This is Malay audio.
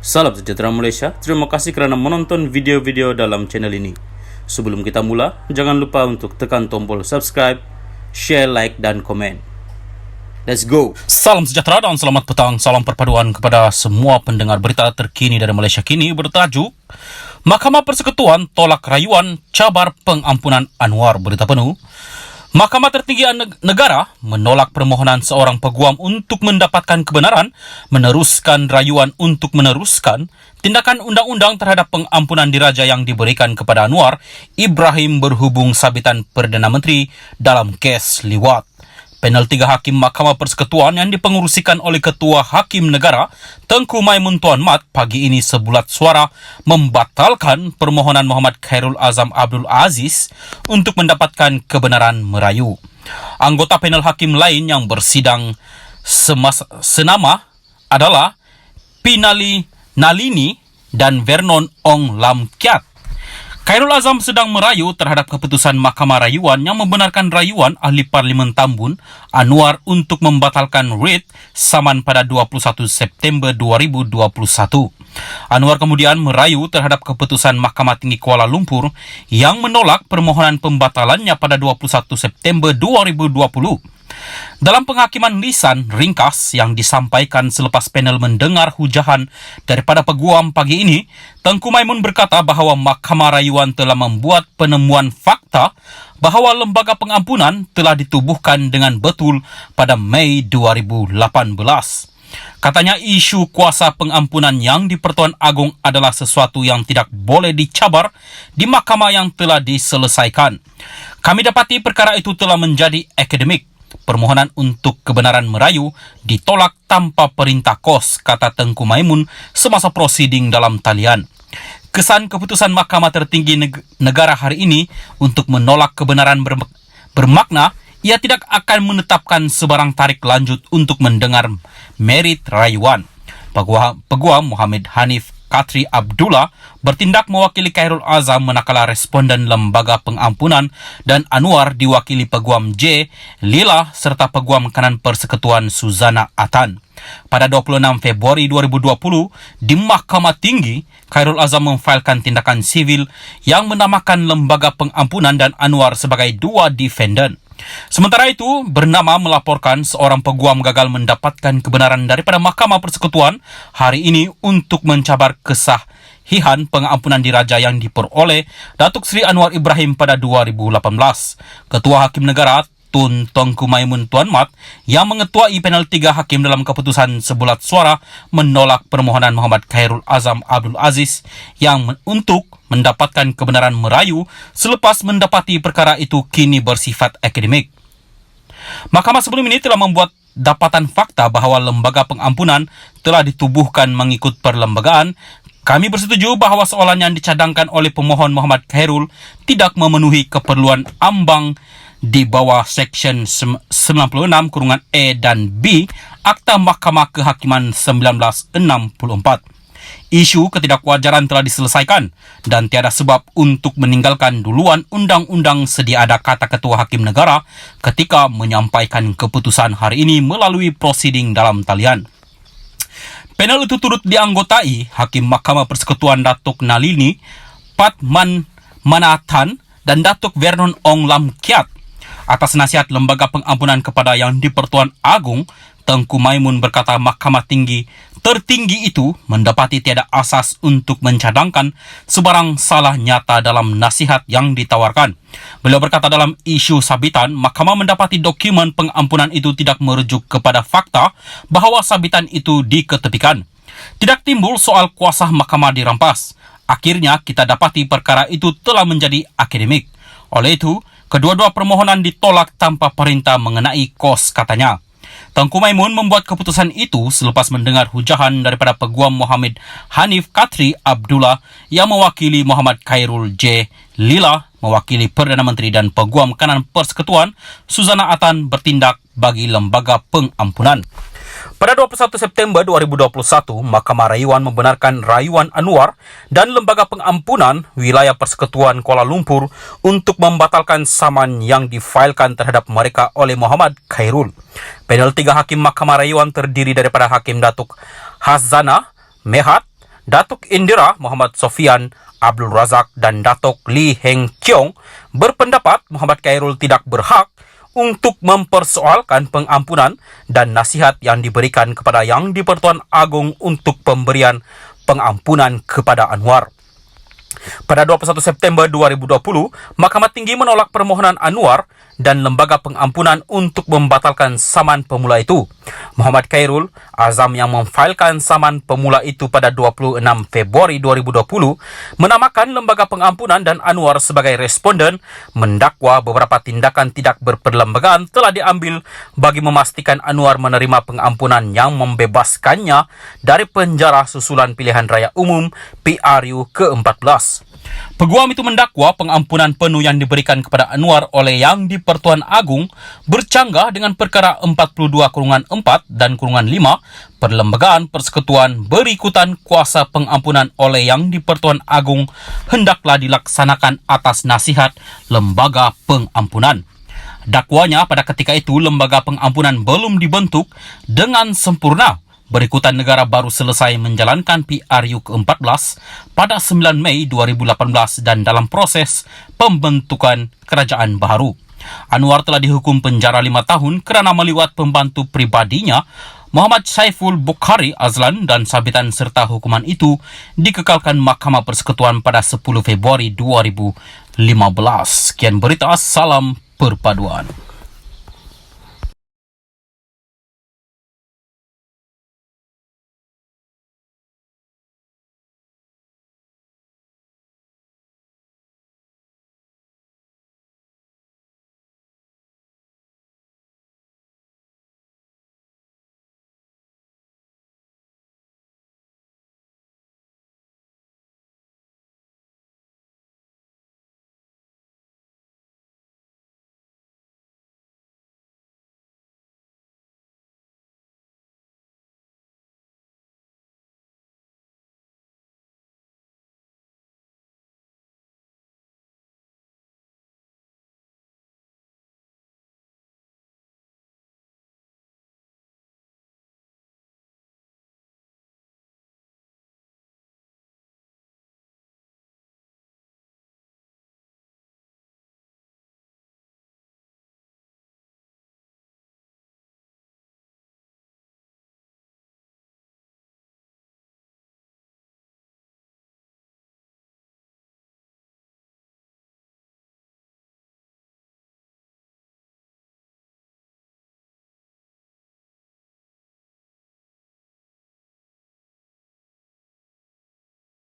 Salam sejahtera Malaysia, terima kasih kerana menonton video-video dalam channel ini. Sebelum kita mula, jangan lupa untuk tekan tombol subscribe, share, like, dan komen. Let's go! Salam sejahtera dan selamat petang. Salam perpaduan kepada semua pendengar berita terkini dari Malaysia kini bertajuk Mahkamah Persekutuan tolak rayuan cabar pengampunan Anwar. Berita penuh. Mahkamah Tertinggi Negara menolak permohonan seorang peguam untuk mendapatkan kebenaran meneruskan rayuan untuk meneruskan tindakan undang-undang terhadap pengampunan diraja yang diberikan kepada Anwar Ibrahim berhubung sabitan Perdana Menteri dalam kes liwat. Panel 3 Hakim Mahkamah Persekutuan yang dipengurusikan oleh Ketua Hakim Negara Tengku Maimun Tuan Mat pagi ini sebulat suara membatalkan permohonan Muhammad Khairul Azam Abdul Aziz untuk mendapatkan kebenaran merayu. Anggota panel hakim lain yang bersidang senama adalah Pinali Nalini dan Vernon Ong Lam Kiat. Khairul Azam sedang merayu terhadap keputusan Mahkamah Rayuan yang membenarkan rayuan Ahli Parlimen Tambun Anwar untuk membatalkan writ saman pada 21 September 2021. Anwar kemudian merayu terhadap keputusan Mahkamah Tinggi Kuala Lumpur yang menolak permohonan pembatalannya pada 21 September 2020. Dalam penghakiman lisan ringkas yang disampaikan selepas panel mendengar hujahan daripada peguam pagi ini, Tengku Maimun berkata bahawa Mahkamah Rayuan telah membuat penemuan fakta bahawa lembaga pengampunan telah ditubuhkan dengan betul pada Mei 2018. Katanya isu kuasa pengampunan yang di Pertuan Agong adalah sesuatu yang tidak boleh dicabar di mahkamah yang telah diselesaikan. Kami dapati perkara itu telah menjadi akademik. Permohonan untuk kebenaran merayu ditolak tanpa perintah kos, kata Tengku Maimun semasa prosiding dalam talian. Kesan keputusan Mahkamah Tertinggi Negara hari ini untuk menolak kebenaran bermakna ia tidak akan menetapkan sebarang tarik lanjut untuk mendengar merit rayuan. Peguam Muhammad Hanif Katri Abdullah bertindak mewakili Khairul Azam manakala responden Lembaga Pengampunan dan Anwar diwakili Peguam J. Lila serta Peguam Kanan Persekutuan Suzana Atan. Pada 26 Februari 2020, di Mahkamah Tinggi, Khairul Azam memfailkan tindakan sivil yang menamakan Lembaga Pengampunan dan Anwar sebagai dua defendant. Sementara itu, bernama melaporkan seorang peguam gagal mendapatkan kebenaran daripada Mahkamah Persekutuan hari ini untuk mencabar kesahihan pengampunan diraja yang diperoleh Datuk Seri Anwar Ibrahim pada 2018. Ketua Hakim Negara Tun Tengku Maimun Tuan Mat yang mengetuai panel 3 hakim dalam keputusan sebulat suara menolak permohonan Muhammad Khairul Azam Abdul Aziz yang untuk mendapatkan kebenaran merayu selepas mendapati perkara itu kini bersifat akademik. Mahkamah sebelum ini telah membuat dapatan fakta bahawa lembaga pengampunan telah ditubuhkan mengikut perlembagaan. Kami bersetuju bahawa soalan yang dicadangkan oleh pemohon Muhammad Khairul tidak memenuhi keperluan ambang di bawah Seksyen 96(e) dan B Akta Mahkamah Kehakiman 1964. Isu ketidakwajaran telah diselesaikan dan tiada sebab untuk meninggalkan duluan undang-undang sedia ada, kata Ketua Hakim Negara ketika menyampaikan keputusan hari ini melalui prosiding dalam talian. Panel itu turut dianggotai Hakim Mahkamah Persekutuan Datuk Nalini Patman Manathan dan Datuk Vernon Ong Lam Kiat. Atas nasihat Lembaga Pengampunan kepada Yang di-Pertuan Agong, Tengku Maimun berkata Mahkamah Tertinggi itu mendapati tiada asas untuk mencadangkan sebarang salah nyata dalam nasihat yang ditawarkan. Beliau berkata dalam isu sabitan, Mahkamah mendapati dokumen pengampunan itu tidak merujuk kepada fakta bahawa sabitan itu diketepikan. Tidak timbul soal kuasa Mahkamah dirampas. Akhirnya kita dapati perkara itu telah menjadi akademik. Oleh itu, kedua-dua permohonan ditolak tanpa perintah mengenai kos, katanya. Tengku Maimun membuat keputusan itu selepas mendengar hujahan daripada Peguam Muhammad Hanif Katri Abdullah yang mewakili Muhammad Khairul J. Lila mewakili Perdana Menteri dan Peguam Kanan Persekutuan Suzana Atan bertindak bagi Lembaga Pengampunan. Pada 21 September 2021, Mahkamah Rayuan membenarkan rayuan Anwar dan Lembaga Pengampunan Wilayah Persekutuan Kuala Lumpur untuk membatalkan saman yang difailkan terhadap mereka oleh Muhammad Khairul. Panel 3 Hakim Mahkamah Rayuan terdiri daripada Hakim Datuk Hazana Mehat, Datuk Indira Muhammad Sofian Abdul Razak dan Datuk Lee Heng Kiong berpendapat Muhammad Khairul tidak berhak untuk mempersoalkan pengampunan dan nasihat yang diberikan kepada Yang di-Pertuan Agong untuk pemberian pengampunan kepada Anwar. Pada 21 September 2020, Mahkamah Tinggi menolak permohonan Anwar dan Lembaga Pengampunan untuk membatalkan saman pemula itu. Muhammad Khairul Azam yang memfailkan saman pemula itu pada 26 Februari 2020 menamakan Lembaga Pengampunan dan Anwar sebagai responden, mendakwa beberapa tindakan tidak berperlembagaan telah diambil bagi memastikan Anwar menerima pengampunan yang membebaskannya dari penjara susulan pilihan raya umum PRU ke-14. Peguam itu mendakwa pengampunan penuh yang diberikan kepada Anwar oleh Yang di-Pertuan Agong bercanggah dengan perkara 42-4 dan 5 Perlembagaan Persekutuan berikutan kuasa pengampunan oleh Yang di-Pertuan Agong hendaklah dilaksanakan atas nasihat Lembaga Pengampunan. Dakwanya pada ketika itu Lembaga Pengampunan belum dibentuk dengan sempurna. Berikutan negara baru selesai menjalankan PRU ke-14 pada 9 Mei 2018 dan dalam proses pembentukan kerajaan baru. Anwar telah dihukum penjara 5 tahun kerana meliwat pembantu pribadinya Muhammad Saiful Bukhari Azlan dan sabitan serta hukuman itu dikekalkan Mahkamah Persekutuan pada 10 Februari 2015. Sekian berita, salam perpaduan.